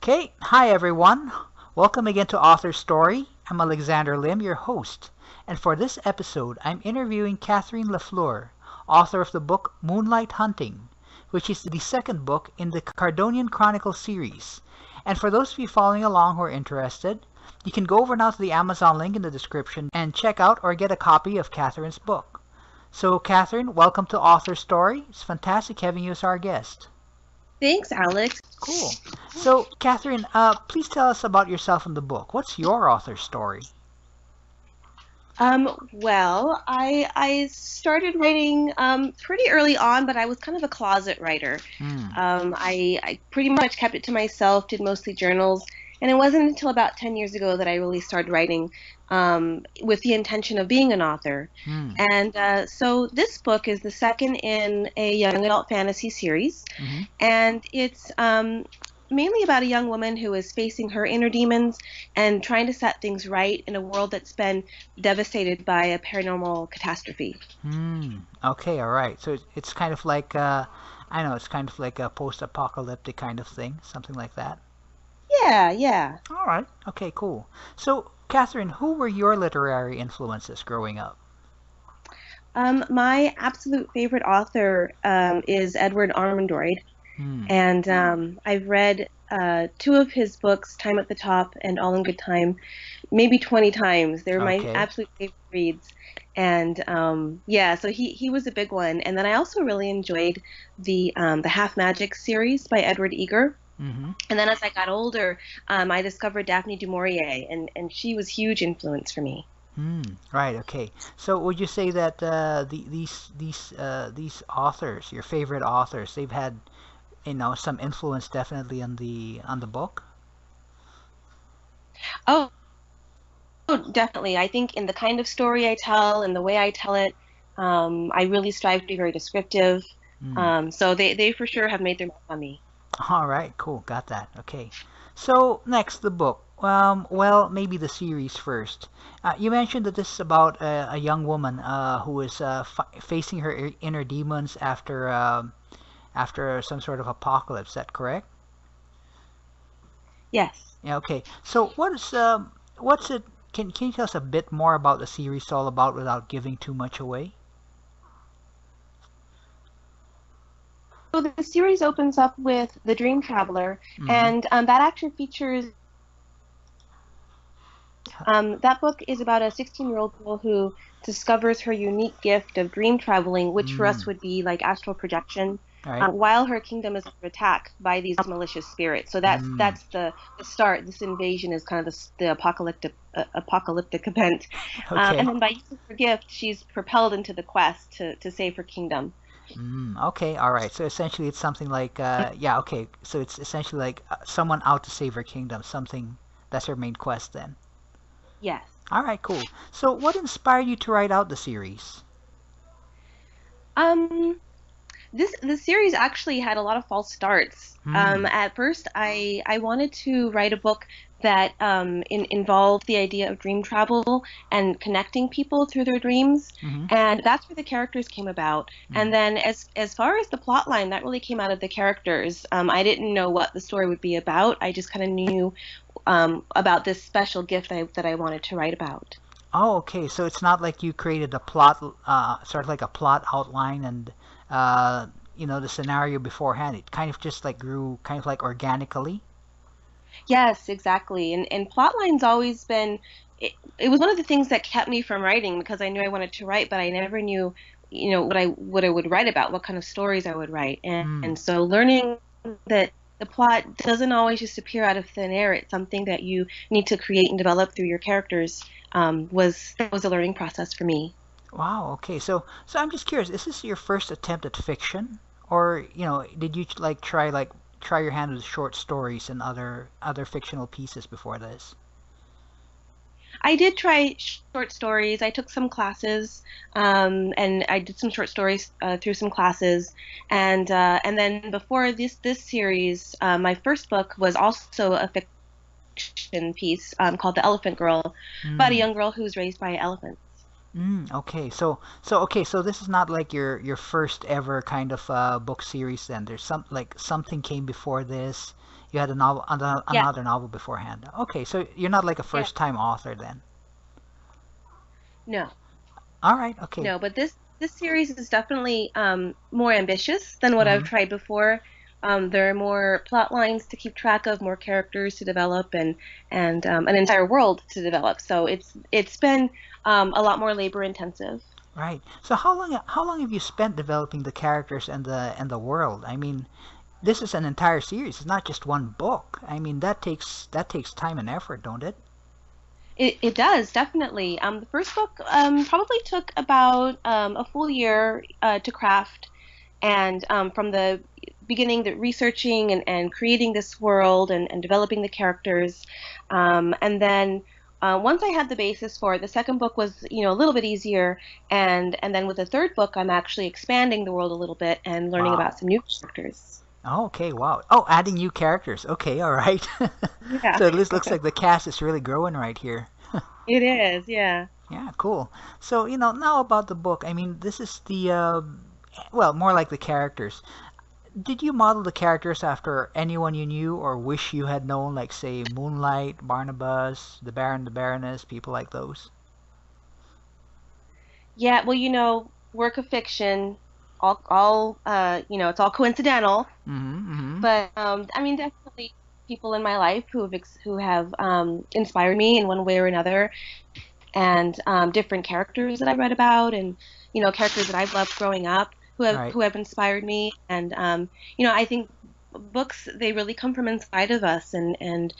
Okay, hi everyone. Welcome again to Author Story. I'm Alexander Lim, your host. And for this episode, I'm interviewing Kathrine LaFleur, author of the book Moonlight Hunting, which is the second book in the Cardonian Chronicles series. And for those of you following along who are interested, you can go over now to the Amazon link in the description and check out or get a copy of Kathrine's book. So, Kathrine, welcome to Author Story. It's fantastic having you as our guest. Thanks, Alex. Cool. So, Kathrine, please tell us about yourself in the book. What's your author story? Well, I started writing pretty early on, but I was kind of a closet writer. I pretty much kept it to myself, did mostly journals, and it wasn't until about 10 years ago that I really started writing with the intention of being an author. And so this book is the second in a young adult fantasy series, and it's mainly about a young woman who is facing her inner demons and trying to set things right in a world that's been devastated by a paranormal catastrophe. Okay, all right. So it's kind of like, it's kind of like a post-apocalyptic kind of thing, something like that. Yeah. All right. Okay, cool. So, Kathrine, who were your literary influences growing up? My absolute favorite author is Edward Armandroid. And I've read two of his books, Time at the Top and All in Good Time, maybe 20 times. They're my absolute favorite reads. And so he was a big one. And then I also really enjoyed the Half Magic series by Edward Eger. And then as I got older, I discovered Daphne du Maurier, and she was a huge influence for me. Right. Okay. So would you say that these authors, your favorite authors, they've had some influence definitely on the book? Oh, definitely. I think in the kind of story I tell and the way I tell it, I really strive to be very descriptive. So they for sure have made their mark on me. All right, cool, got that. Okay. So next, the book. Well, maybe the series first. You mentioned that this is about a young woman who is facing her inner demons after some sort of apocalypse. Is that correct? Yes. Yeah. Okay. So what's it? Can you tell us a bit more about the series all about without giving too much away? So the series opens up with The Dream Traveler, and that actually features. That book is about a 16-year-old girl who discovers her unique gift of dream traveling, which for us would be like astral projection, while her kingdom is under attack by these malicious spirits. So that's the start. This invasion is kind of the apocalyptic event. And then by using her gift, she's propelled into the quest to save her kingdom. Okay, all right. So essentially, it's something like, okay. So it's essentially like someone out to save her kingdom. Something that's her main quest then. Yes. All right, cool. So what inspired you to write out the series? The series actually had a lot of false starts. At first, I wanted to write a book that involved the idea of dream travel and connecting people through their dreams, and that's where the characters came about. And then as far as the plot line, that really came out of the characters. I didn't know what the story would be about. I just kind of knew about this special gift that I wanted to write about. Oh, okay. So it's not like you created a plot, sort of like a plot outline and the scenario beforehand. It kind of just like grew kind of like organically. Yes, exactly. And plot line's always been, it was one of the things that kept me from writing because I knew I wanted to write, but I never knew, what I would write about, what kind of stories I would write. And so learning that the plot doesn't always just appear out of thin air. It's something that you need to create and develop through your characters. Was a learning process for me. Wow. Okay. So I'm just curious. Is this your first attempt at fiction, or did you try your hand with short stories and other fictional pieces before this? I did try short stories. I took some classes, and I did some short stories through some classes, and then before this series, my first book was also a fiction piece called The Elephant Girl, about a young girl who's raised by elephants. Okay. So this is not like your first ever kind of book series then. There's something came before this, You had a novel, Yeah, another novel beforehand. Okay, so you're not like a yeah. first-time author then. No, All right. Okay. no, but this series is definitely more ambitious than what I've Mm-hmm. tried before. There are more plot lines to keep track of, more characters to develop, and an entire world to develop. So it's been a lot more labor intensive. Right. So how long have you spent developing the characters and the world? I mean, this is an entire series. It's not just one book. I mean, that takes time and effort, don't it? It does definitely. The first book probably took about a full year to craft, and from the beginning, the researching and creating this world and developing the characters, and then once I had the basis for it, the second book was a little bit easier, and then with the third book, I'm actually expanding the world a little bit and learning about Wow. some new characters. Oh, okay. Wow. Oh, adding new characters. Okay. All right. Yeah, So this looks like the cast is really growing right here. it is. Yeah. Yeah. Cool. So now about the book. I mean, this is the well, more like the characters. Did you model the characters after anyone you knew or wish you had known, like say Moonlight, Barnabas, the Baron, the Baroness, people like those? Yeah, well, work of fiction, it's all coincidental, Mm-hmm. Mm-hmm. but I mean, definitely people in my life who have inspired me in one way or another, and different characters that I read about, and characters that I've loved growing up who have Right. who have inspired me, and I think books they really come from inside of us, and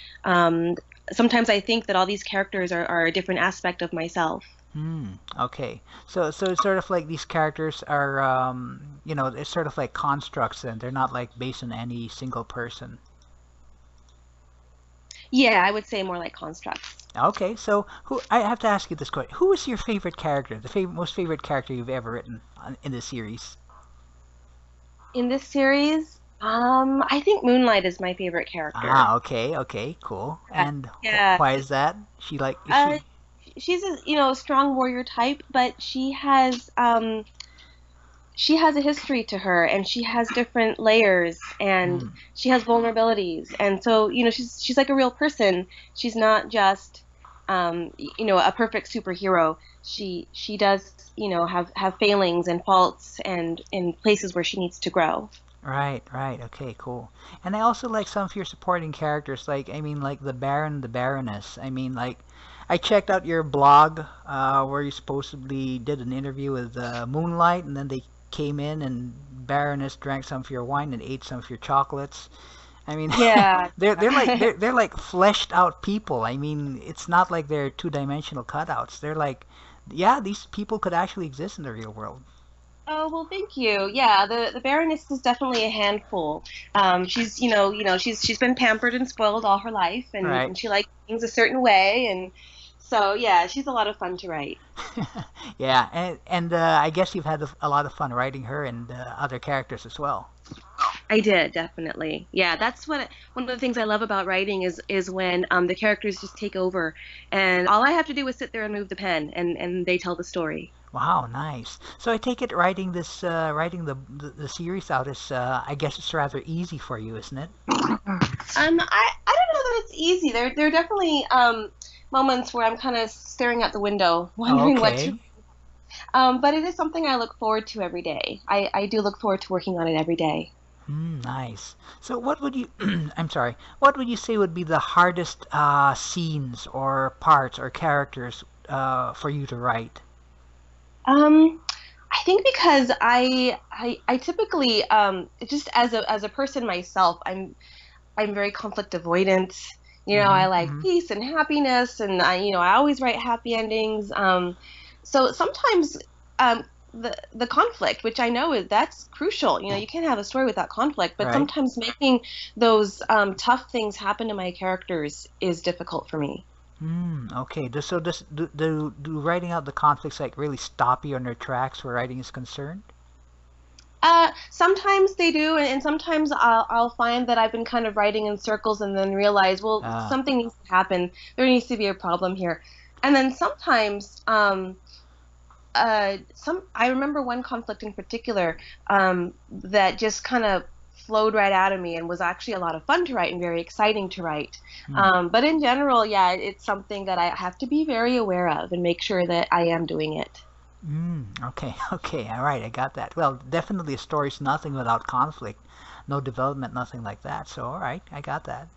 sometimes I think that all these characters are a different aspect of myself. Hmm. Okay. So it's sort of like these characters are it's sort of like constructs and they're not like based on any single person. Yeah, I would say more like constructs. Okay. So who I have to ask you this question. Who is your favorite character? The most favorite character you've ever written in the series? In this series, I think Moonlight is my favorite character. Ah, okay. Okay. Cool. Yeah, And yeah. why is that? She like is Uh, she she's a strong warrior type, but she has a history to her, and she has different layers, and Hmm. she has vulnerabilities, and so she's like a real person. She's not just a perfect superhero. She does have failings and faults and in places where she needs to grow. Right, right. Okay, cool. And I also like some of your supporting characters, like I mean, like the Baron, the Baroness. I mean, like I checked out your blog, where you supposedly did an interview with Moonlight, and then they came in and Baroness drank some of your wine and ate some of your chocolates. I mean, Yeah. they're like fleshed out people. I mean, it's not like they're two-dimensional cutouts. They're like, yeah, these people could actually exist in the real world. Oh, well, thank you. Yeah, the Baroness is definitely a handful. She's she's been pampered and spoiled all her life, and, Right. and she likes things a certain way, and so yeah, she's a lot of fun to write. Yeah, and I guess you've had a lot of fun writing her and other characters as well. I did, definitely. Yeah, that's one of the things I love about writing is when the characters just take over, and all I have to do is sit there and move the pen, and they tell the story. Wow, nice. So I take it writing the series out is I guess it's rather easy for you, isn't it? I don't know that it's easy. There are definitely moments where I'm kind of staring out the window, wondering what to. Okay. But it is something I look forward to every day. I do look forward to working on it every day. Nice. So what would you I'm sorry. What would you say would be the hardest scenes or parts or characters for you to write? Um, I think because I typically just as a person myself, I'm very conflict avoidant. I Mm-hmm. like Mm-hmm. peace and happiness, and I always write happy endings. So sometimes the conflict, which I know that's crucial. You can't have a story without conflict, but Right. sometimes making those tough things happen to my characters is difficult for me. Okay. So do writing out the conflicts like really stop you on your tracks where writing is concerned? Sometimes they do, and sometimes I'll find that I've been kind of writing in circles and then realize, well, Uh, something needs to happen. There needs to be a problem here. And then sometimes, I remember one conflict in particular that just kind of flowed right out of me and was actually a lot of fun to write and very exciting to write. But in general, yeah, it's something that I have to be very aware of and make sure that I am doing it. Okay, okay, all right, I got that. Well, definitely a story's nothing without conflict, no development, nothing like that. So, all right, I got that.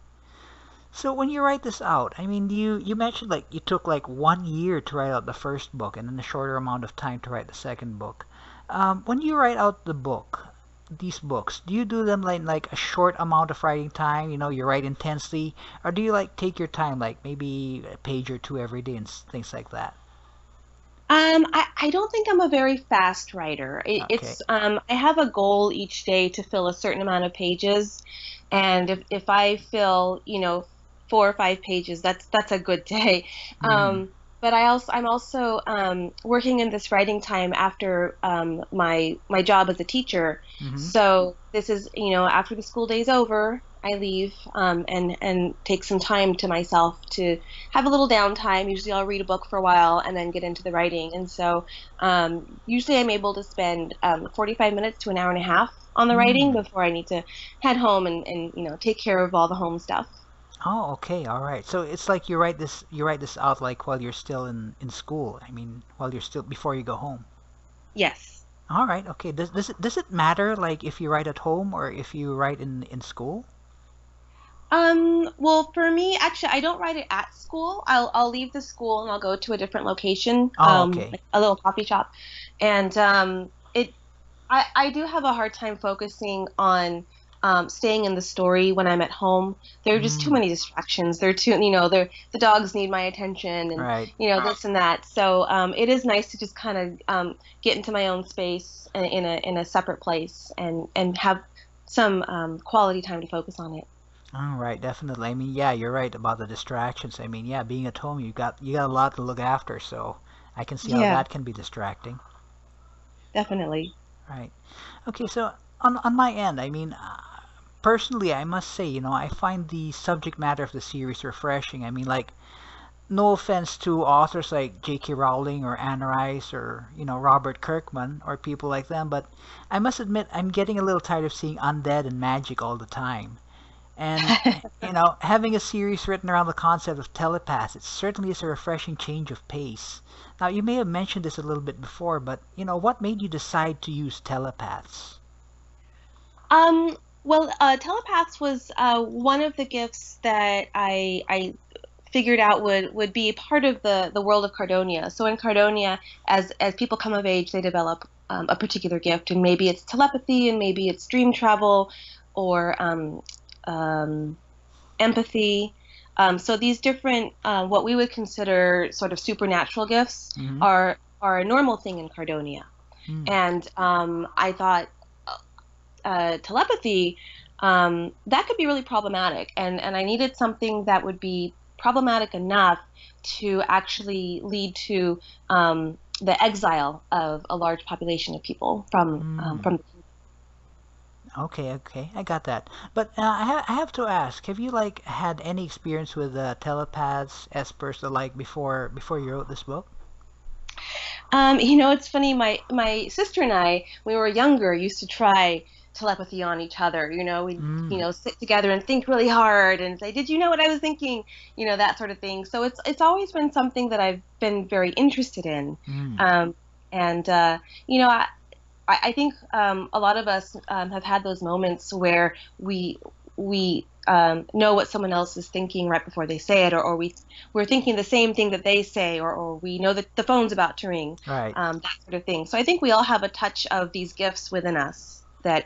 So when you write this out, I mean, you mentioned like you took like 1 year to write out the first book and then a shorter amount of time to write the second book. When you write out these books, do you do them like a short amount of writing time? You know, you write intensely, or do you like take your time, like maybe a page or two every day and things like that? I don't think I'm a very fast writer. Okay. I have a goal each day to fill a certain amount of pages, and if I fill, 4 or 5 pages, that's a good day. Mm. But I'm also working in this writing time after my job as a teacher. Mm-hmm. So this is, after the school day's over, I leave and take some time to myself to have a little downtime. Usually I'll read a book for a while and then get into the writing. And so usually I'm able to spend 45 minutes to an hour and a half on the writing Mm. before I need to head home and take care of all the home stuff. Oh, okay, all right. So it's like you write this out like while you're still in school. I mean, while you're still before you go home. Yes. All right, okay. Does it matter like if you write at home or if you write in school? Well, for me, actually, I don't write it at school. I'll leave the school and I'll go to a different location, Oh, okay. like a little coffee shop. And I do have a hard time focusing on staying in the story when I'm at home. There are just too Mm, many distractions. The dogs need my attention and, right. this and that. So it is nice to just kind of get into my own space in a separate place and have some quality time to focus on it. All right, definitely. I mean, yeah, you're right about the distractions. I mean, yeah, being at home, you got a lot to look after, so I can see how Yeah, that can be distracting. definitely. Right. Okay, so on my end, I mean, personally, I must say, I find the subject matter of the series refreshing. I mean, like, no offense to authors like J.K. Rowling or Anne Rice or, Robert Kirkman or people like them, but I must admit I'm getting a little tired of seeing undead and magic all the time. And, having a series written around the concept of telepaths, it certainly is a refreshing change of pace. Now, you may have mentioned this a little bit before, but, what made you decide to use telepaths? Well, telepaths was one of the gifts that I figured out would be part of the world of Cardonia. So in Cardonia, as people come of age, they develop a particular gift, and maybe it's telepathy, and maybe it's dream travel, or um, empathy. So these different, what we would consider sort of supernatural gifts, Mm-hmm. are a normal thing in Cardonia. Mm. And I thought telepathy, that could be really problematic. And I needed something that would be problematic enough to actually lead to the exile of a large population of people Mm. from. Okay, okay, I got that. But I have to ask, have you like had any experience with telepaths, espers, the like before you wrote this book? It's funny. My sister and I, when we were younger, used to try telepathy on each other. We'd Mm. sit together and think really hard and say, "Did you know what I was thinking?" That sort of thing. So it's always been something that I've been very interested in. Mm. Um, and you know, I, I think a lot of us have had those moments where we know what someone else is thinking right before they say it, or we're thinking the same thing that they say, or we know that the phone's about to ring, Right, that sort of thing. So I think we all have a touch of these gifts within us that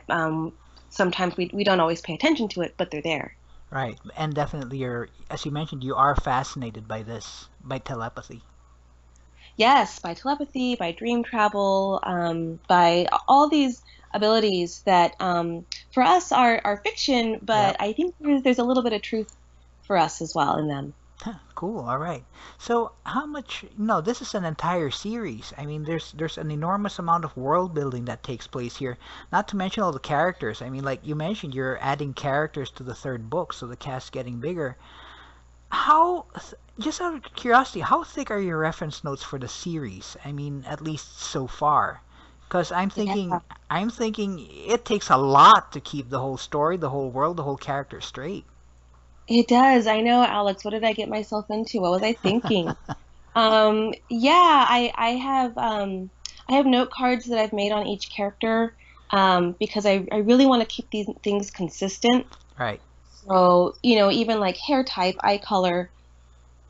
sometimes we don't always pay attention to it, but they're there. right. And definitely as you mentioned, you are fascinated by telepathy. Yes, by telepathy, by dream travel, by all these abilities that for us are fiction, but Yep. I think there's a little bit of truth for us as well in them. Huh, cool. All right. So, how much? No, this is an entire series. I mean, there's an enormous amount of world building that takes place here. Not to mention all the characters. I mean, like you mentioned, you're adding characters to the third book, so the cast's getting bigger. Just out of curiosity, how thick are your reference notes for the series? I mean, at least so far. Because Yeah. I'm thinking it takes a lot to keep the whole story, the whole world, the whole character straight. It does. I know, Alex. What did I get myself into? What was I thinking? Yeah, I have note cards that I've made on each character because I really want to keep these things consistent. Right. So, even like hair type, eye color,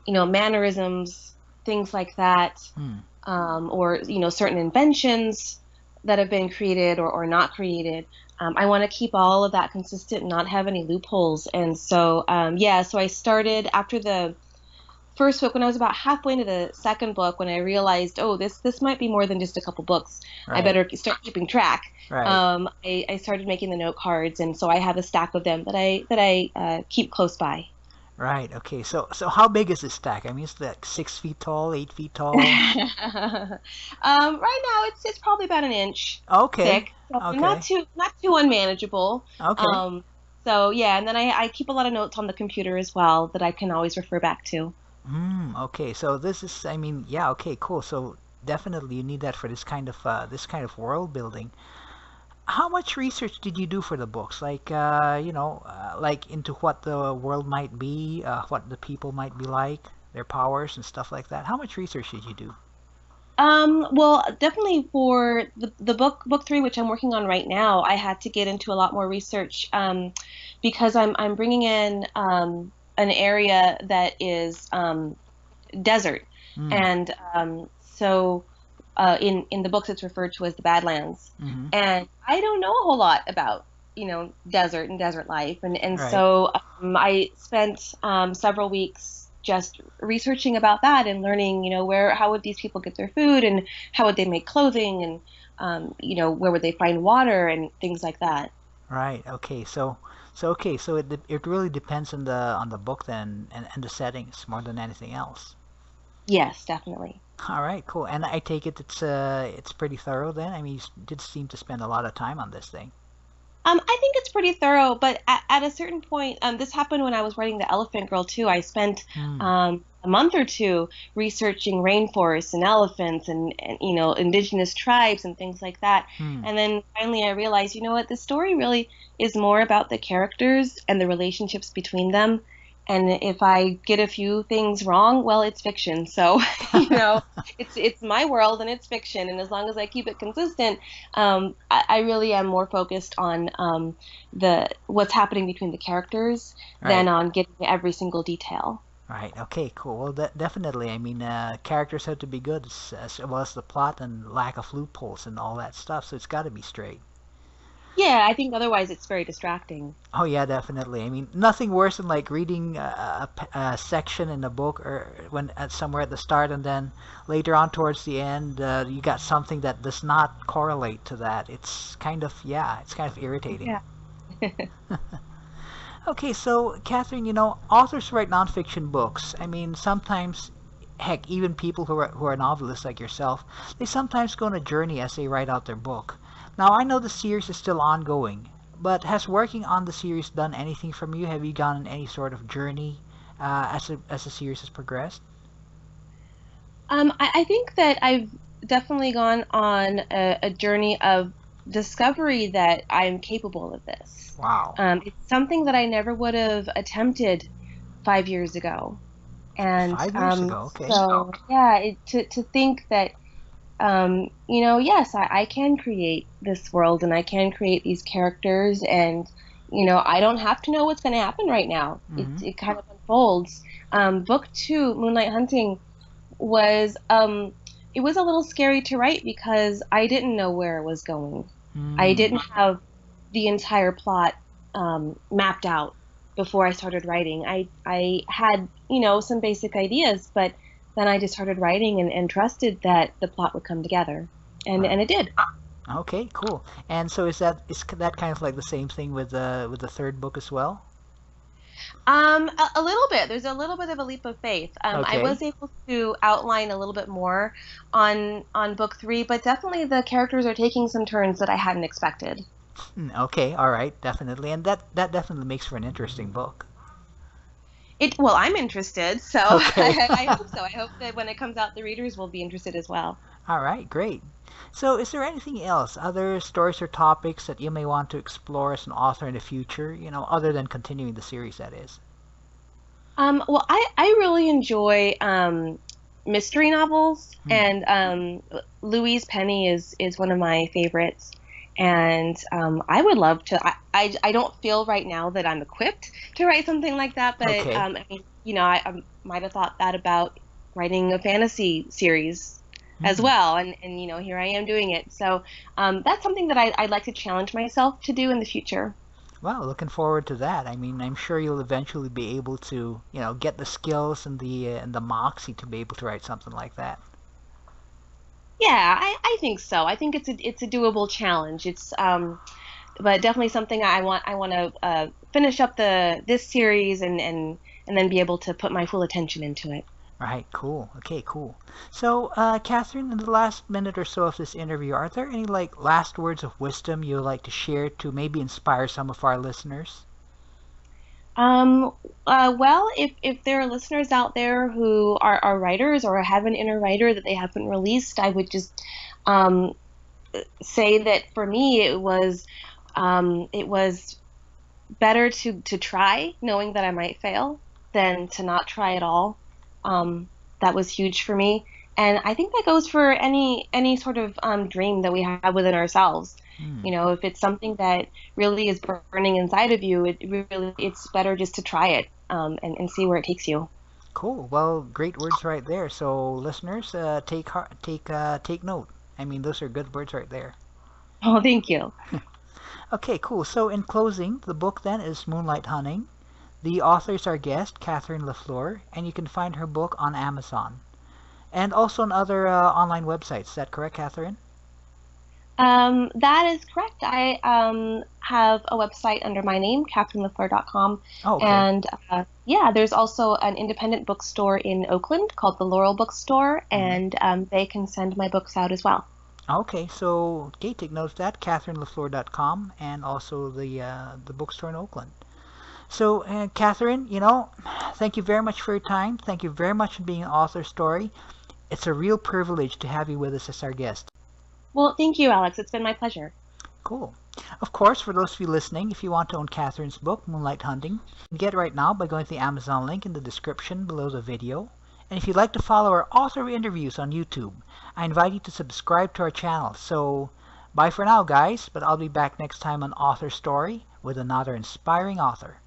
mannerisms, things like that, Hmm. or, certain inventions that have been created or not created. I want to keep all of that consistent and not have any loopholes. And so, yeah, so I started after the first book when I was about halfway into the second book when I realized, oh, this might be more than just a couple books. I Right. better start keeping track. Right. I started making the note cards, and so I have a stack of them that I keep close by. Right. Okay. So how big is this stack? I mean, it's like 6 feet tall, 8 feet tall. Right now it's probably about an inch Okay. thick, so Okay. not too unmanageable. Okay. Um, so yeah, and then I keep a lot of notes on the computer as well that I can always refer back to. Okay. So this is, I mean, yeah. Okay. Cool. So definitely you need that for this kind of world building. How much research did you do for the books? Like, like into what the world might be, what the people might be like, their powers and stuff like that. How much research did you do? Well, definitely for the book three, which I'm working on right now, I had to get into a lot more research because I'm bringing in an area that is desert, Mm. and so in the books it's referred to as the Badlands, Mm-hmm. and I don't know a whole lot about desert and desert life, and Right. so I spent several weeks just researching about that and learning, where how would these people get their food and how would they make clothing and where would they find water and things like that. Right. Okay. So it really depends on the book then and the settings more than anything else. Yes, definitely. All right. Cool. And I take it it's pretty thorough then. I mean, you did seem to spend a lot of time on this thing. I think it's pretty thorough, but at a certain point, this happened when I was writing The Elephant Girl too. I spent Hmm. a month or two researching rainforests and elephants and indigenous tribes and things like that. Hmm. And then finally I realized, you know what, the story really is more about the characters and the relationships between them. And if I get a few things wrong, well, it's fiction. So, it's my world and it's fiction. And as long as I keep it consistent, I really am more focused on the what's happening between the characters Right. than on getting every single detail. Right. Okay. Cool. Well, definitely. I mean, characters have to be good as well as the plot and lack of loopholes and all that stuff. So it's got to be straight. Yeah, I think otherwise it's very distracting. Oh yeah, definitely. I mean, nothing worse than like reading a section in a book or when at somewhere at the start and then later on towards the end you got something that does not correlate to that. It's kind of irritating. Yeah. Okay, so Catherine, authors write nonfiction books. I mean, sometimes, heck, even people who are novelists like yourself, they sometimes go on a journey as they write out their book. Now, I know the series is still ongoing, but has working on the series done anything from you? Have you gone on any sort of journey as the series has progressed? I think that I've definitely gone on a journey of discovery that I'm capable of this. Wow, It's something that I never would have attempted 5 years ago. And 5 years ago. Okay. so, yeah, to think that, yes, I can create this world and I can create these characters, and, I don't have to know what's going to happen right now. Mm-hmm. It kind of unfolds. Book two, Moonlight Hunting, was it was a little scary to write because I didn't know where it was going. I Mm. didn't have the entire plot mapped out before I started writing. I had, some basic ideas, but then I just started writing and trusted that the plot would come together. And Right. it did. Okay, cool. And so is that kind of like the same thing with the third book as well? A little bit. There's a little bit of a leap of faith. I Okay. was able to outline a little bit more on book three, but definitely the characters are taking some turns that I hadn't expected. Okay, all right, definitely. And that definitely makes for an interesting book. Well, I'm interested, so Okay. I hope so. I hope that when it comes out, the readers will be interested as well. All right, great. So, is there anything else, other stories or topics that you may want to explore as an author in the future, other than continuing the series, that is? Well, I really enjoy mystery novels, Hmm. and Louise Penny is one of my favorites. And I would love to. I don't feel right now that I'm equipped to write something like that, but Okay. I mean, I might have thought that about writing a fantasy series as Hmm. well, and here I am doing it. So that's something that I'd like to challenge myself to do in the future. Well, looking forward to that. I mean, I'm sure you'll eventually be able to, get the skills and the moxie to be able to write something like that. Yeah, I think so. I think it's a doable challenge. It's but definitely something I want to finish up this series and then be able to put my full attention into it. Right, cool. Okay, cool. So, Catherine, in the last minute or so of this interview, are there any like last words of wisdom you would like to share to maybe inspire some of our listeners? Um, well, if there are listeners out there who are writers or have an inner writer that they haven't released, I would just um, say that for me it was better to try, knowing that I might fail, than to not try at all. Um, that was huge for me, and I think that goes for any sort of dream that we have within ourselves. Hmm. If it's something that really is burning inside of you, it's better just to try it and see where it takes you. Cool. Well, great words right there. So, listeners, take note. I mean, those are good words right there. Oh, thank you. Okay, cool. So, in closing, the book then is Moonlight Hunting. The author is our guest, Kathrine LaFleur, and you can find her book on Amazon and also on other online websites. Is that correct, Catherine? That is correct. I have a website under my name, katherinelafleur.com. Oh, okay. And yeah, there's also an independent bookstore in Oakland called the Laurel Bookstore, Mhm. and they can send my books out as well. Okay, so okay, take note of that, katherinelafleur.com, and also the bookstore in Oakland. So, Catherine, thank you very much for your time. Thank you very much for being an author story. It's a real privilege to have you with us as our guest. Well, thank you, Alex. It's been my pleasure. Cool. Of course, for those of you listening, if you want to own Catherine's book, Moonlight Hunting, you can get it right now by going to the Amazon link in the description below the video. And if you'd like to follow our author interviews on YouTube, I invite you to subscribe to our channel. So, bye for now, guys, but I'll be back next time on Author Story with another inspiring author.